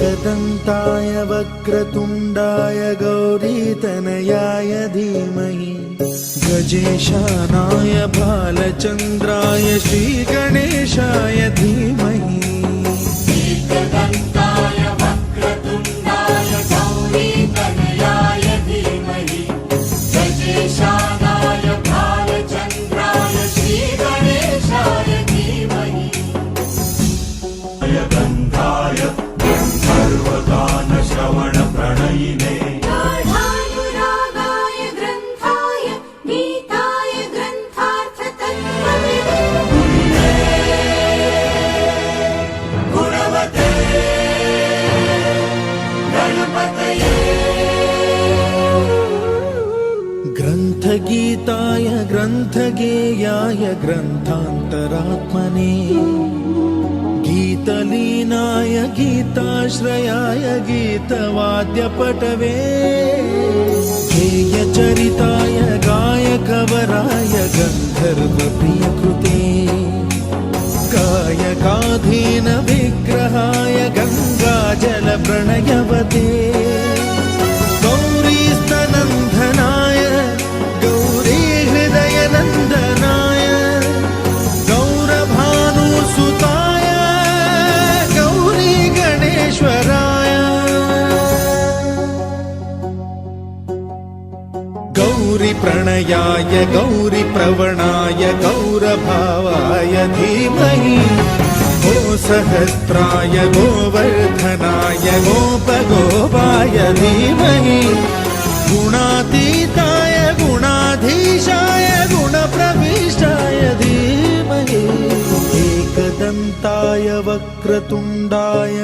एकदन्ताय वक्रतुण्डाय गौरीतनयाय धीमहि गजेशानाय बालचन्द्राय श्रीगणेशाय धीमहि एकदन्ताय वक्रतुण्डाय गौरीतनयाय धीमहि गजेशानाय बालचन्द्राय श्रीगणेशाय धीमहि गन्धाय सर्वगानश्रवणप्रणयिने गाढानुरागाय ग्रन्थाय गीताय ग्रन्थार्थतत्त्वविदे गुणवते गणपतये ग्रन्थगीताय ग्रन्थगेयाय ग्रन्थान्तरात्मने गीतलीनाय गीताश्रयाय गीतवाद्यपटवे गेयचरिताय गायकवराय गन्धर्वप्रियकृते गायकाधीन विग्रहाय गङ्गाजलप्रणयवते गौरीस्तनन्दनाय गौरीहृदयनन्दनाय गौरभानुसुताय गौरीगणेश्वराय गौरीप्रणयाय गौरीप्रवणाय गौरभावाय धीमहि गोसहस्राय गोवर्धनाय गोपगोपाय धीमहि गुणातीताय गुणाधीशाय गुणप्रविष्टाय धीमहि एकदन्ताय वक्रतुण्डाय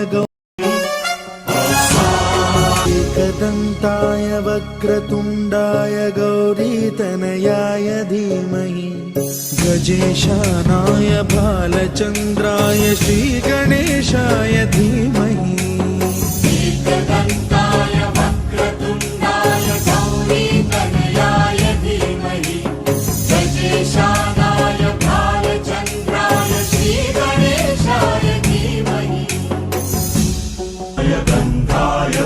एकदन्ताय वक्रतुण्डाय गौरीतनयाय धीमहि गजेशानाय बालचन्द्राय श्रीगणेशाय धीमहि एकदन्ताय वक्रतुण्डाय गौरीतनयाय धीमहि गजेशानाय बालचन्द्राय श्रीगणेशाय धीमहि गन्धाय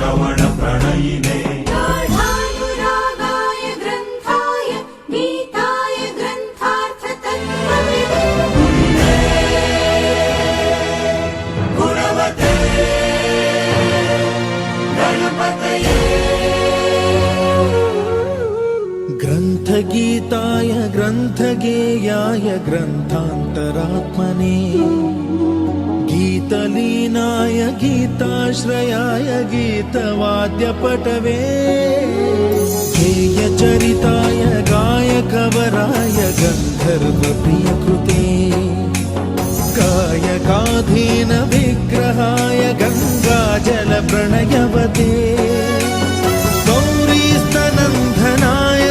सर्वगानश्रवणप्रणयिने गाढानुरागाय ग्रन्थाय गीताय ग्रन्थार्थतत्त्वविदे गुणवते गणपतये ग्रन्थगीताय ग्रन्थगेयाय ग्रन्थान्तरात्मने गीतलीनाय गीताश्रयाय गीतवाद्यपटवे गेयचरिताय गायकवराय गन्धर्वप्रियकृते गायकाधीन विग्रहाय गङ्गाजलप्रणयवते गौरीस्तनन्दनाय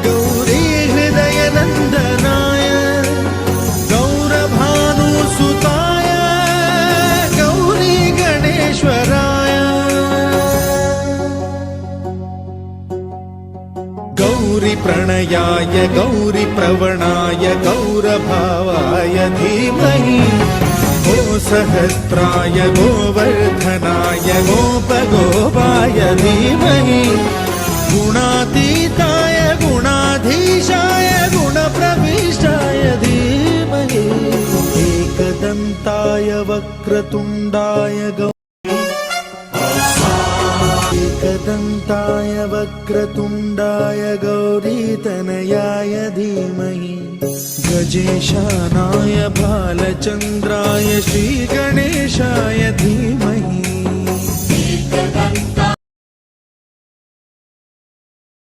गौरीहृदयनन्दनाय गौरभानुसुताय गौरीगणेश्वराय गौरीप्रणयाय गौरीप्रवणाय गौरभावाय धीमहि गोसहस्राय गोवर्धनाय गोपगोपाय धीमहि गुणातीताय गुणाधीशाय गुणप्रविष्टाय धीमहि एकदन्ताय वक्रतुण्डाय एकदन्ताय वक्रतुण्डाय गौरीतनयाय धीमहि गजेशानाय बालचन्द्राय श्रीगणेशाय